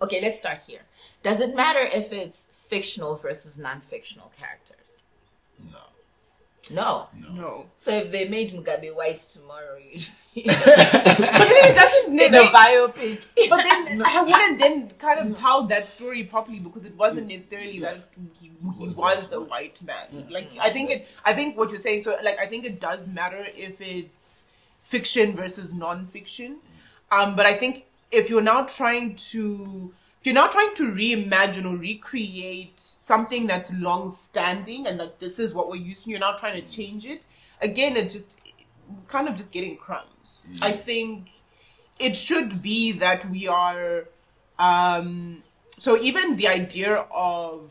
Okay, let's start here. Does it matter if it's fictional versus non-fictional characters? No. So if they made Mugabe white tomorrow, it doesn't in a biopic. But then I wouldn't then kind of tell that story properly because it wasn't necessarily that he was a white man. Like I think what you're saying. So like I think it does matter if it's fiction versus non-fiction. But I think if you're now trying to reimagine or recreate something that's long-standing and like this is what we're used to, you're now trying to change it. Again, it's just kind of just getting crumbs. I think it should be that we are. So even the idea of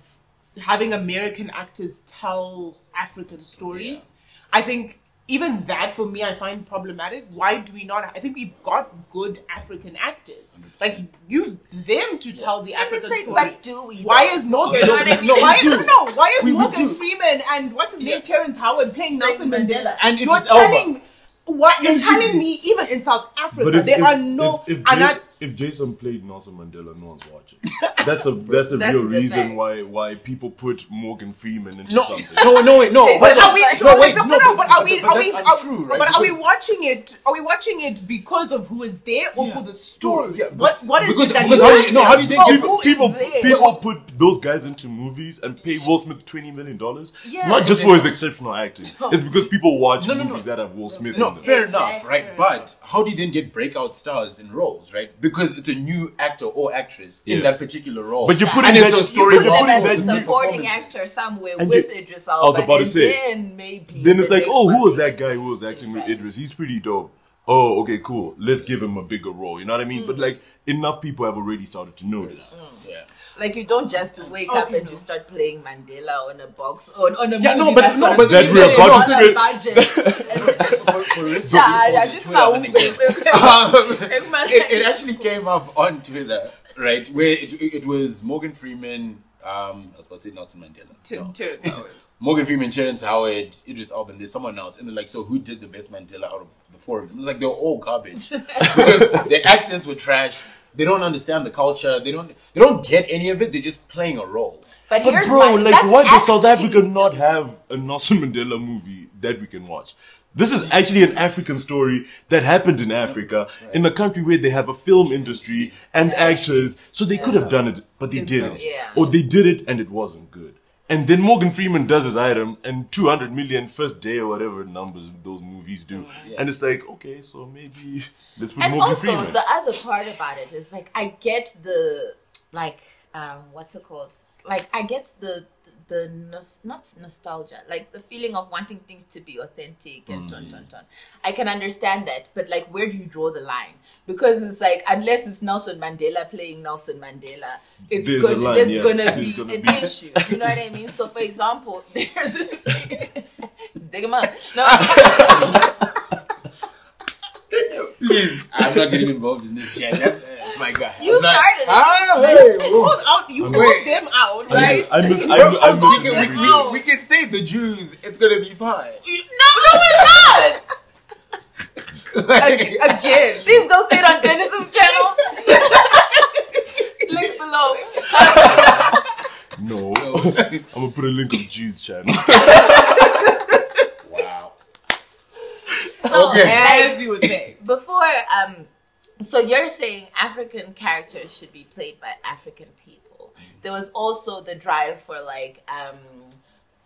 having American actors tell African stories, I think. Even that, for me, I find problematic. Why do we not? I think we've got good African actors. 100%. Like, use them to tell the African story. But do we? Why is Morgan? Why is Morgan Freeman and what's his name, Terrence Howard playing Nelson Mandela? And you're telling me, even in South Africa, there are no. If Jason played Nelson Mandela, no one's watching. That's a real reason why people put Morgan Freeman into something. No. But are we watching it? Are we watching it because of who is there or for the story? What is it that how do you think people put those guys into movies and pay Will Smith $20 million? Yeah. It's not just for his exceptional acting. It's because people watch movies that have Will Smith in them. Fair enough, right? But how do you then get breakout stars in roles, right? Because it's a new actor or actress in that particular role. But you're putting them as a supporting actor somewhere with Idris Elba. I was about to say. Then it's like, who was that guy who was acting with Idris? He's pretty dope. Oh, okay, cool. Let's give him a bigger role. You know what I mean? But like, enough people have already started to notice. Yeah. Like you don't just wake up and you start playing Mandela on a box or on a movie that real it actually came up on Twitter, right? Where it was Morgan Freeman, I was about to say Nelson Mandela. Terrence Howard. Morgan Freeman, Terrence Howard, Idris Elba, and there's someone else. And they're like, so who did the best Mandela out of the four of them? It was like, they're all garbage. Because their accents were trash. They don't understand the culture. They don't get any of it. They're just playing a role. But here's why does South Africa not have a Nelson Mandela movie that we can watch? This is actually an African story that happened in Africa, in a country where they have a film industry and actors. So they could have done it, but they didn't. Or they did it and it wasn't good. And then Morgan Freeman does his item and 200 million first day or whatever numbers those movies do. And it's like, okay, so maybe let's put Morgan Freeman. And also, the other part about it is like, I get the, like, what's it called? Like, I get the not nostalgia, like the feeling of wanting things to be authentic and ton. I can understand that, but like, where do you draw the line? Because it's like, unless it's Nelson Mandela playing Nelson Mandela, there's gonna be an issue. You know what I mean? So, for example, there's Please, I'm not getting involved in this chat. That's my guy. You started it. You pulled them out, right? We can say the Jews. It's gonna be fine. No, we're not. Again, please go say it on Dennis's channel. Link below. No. I'm gonna put a link on Jude's channel. So, as we would say before, so you're saying African characters should be played by African people. There was also the drive for like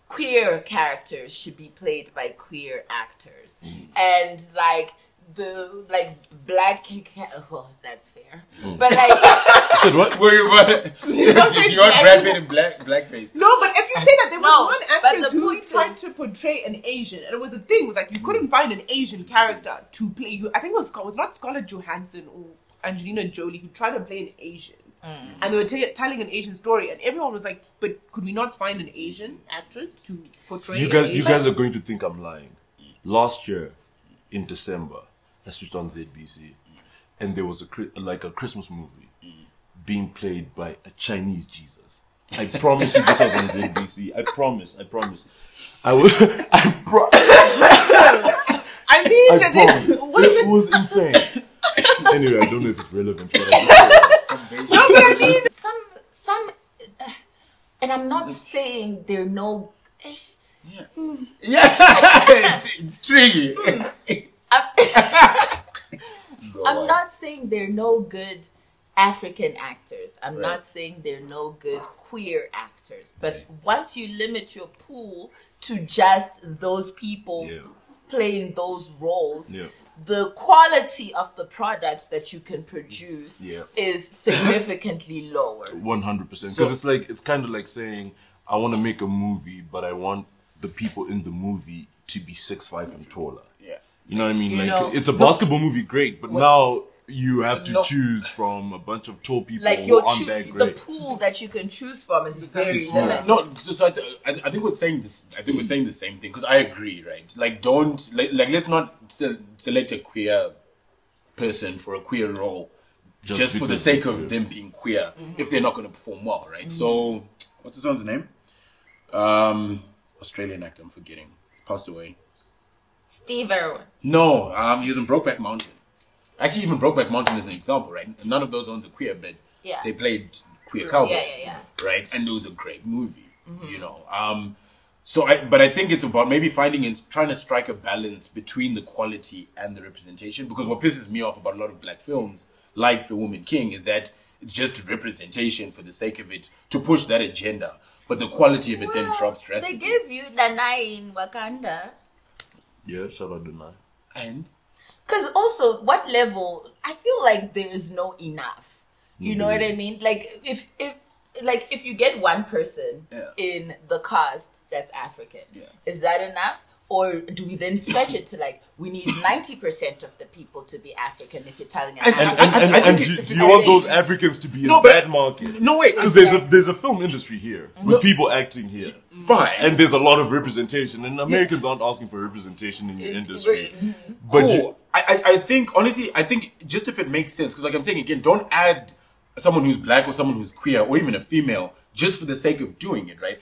queer characters should be played by queer actors, and like the black that's fair. But like, what were you? Did you want Brad Pitt in blackface? No, but if you say that, there was one actress who tried to portray an Asian, and it was a thing. It was like you couldn't find an Asian character to play. You, I think it was not Scarlett Johansson or Angelina Jolie who tried to play an Asian, and they were telling an Asian story, and everyone was like, "But could we not find an Asian actress to portray?" You guys are going to think I'm lying. Last year, in December, I switched on ZBC, and there was a Christmas movie being played by a Chinese Jesus. I promise you this was on ZBC. I promise. It was insane. Anyway, I don't know if it's relevant. observation. No, but I mean, some, and I'm not saying there are no. Yeah, it's tricky. I'm not saying there are no good African actors. I'm not saying there are no good queer actors. But once you limit your pool to just those people playing those roles, the quality of the products that you can produce is significantly lower. 100%. Because it's kind of like saying, I want to make a movie, but I want the people in the movie to be 6'5" and taller. Yeah. You know what I mean? You like, know, it's a basketball movie, great, but now you have to choose from a bunch of tall people like who aren't that the great. pool that you can choose from is very small. limited. No, so I think we're saying this. I think we're saying the same thing because I agree, right? Like, don't let's not select a queer person for a queer role just for the sake of them being queer if they're not going to perform well, right? So, what's his son's name? Australian actor, I'm forgetting, passed away. Steve Irwin. No, he was in Brokeback Mountain. Actually, even Brokeback Mountain is an example, right? None of those ones are queer, but they played queer cowboys, right? And it was a great movie, you know. But I think it's about maybe finding and trying to strike a balance between the quality and the representation. Because what pisses me off about a lot of black films, like The Woman King, is that it's just representation for the sake of it to push that agenda, but the quality of it then drops drastically. They gave you Danai in Wakanda. Yeah, shout out Danai. And because also, what level? I feel like there is no enough. You know what I mean? Like if you get one person in the cast that's African, is that enough? Or do we then stretch it to like we need 90% of the people to be African if you're telling us? And do you want those Africans to be in that market? No, wait. Because there's a film industry here with people acting here. Fine. And there's a lot of representation. And Americans aren't asking for representation in your industry. But cool. I think, honestly, just if it makes sense, because like I'm saying again, don't add someone who's black or someone who's queer or even a female just for the sake of doing it, right?